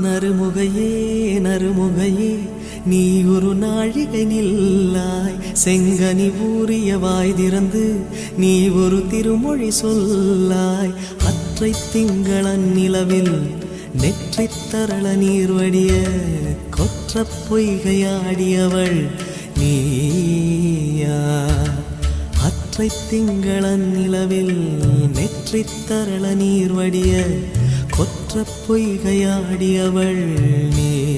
நறுமுகையே நறுமுகையே நீ ஒரு நாழிகை நில்லாய், செங்கனி ஊறிய வாய் திறந்து நீ ஒரு திருமொழி சொல்லாய். அற்றை திங்களன் நிலவில் நெற்றித் தரள நீர் வடிய கொற்ற பொய்கையாடியவள் நீயா. அற்றை திங்களன் நிலவில் நெற்றித் தரள நீர் வடிய கொற்ற பொய்கையாடியவள் நீ.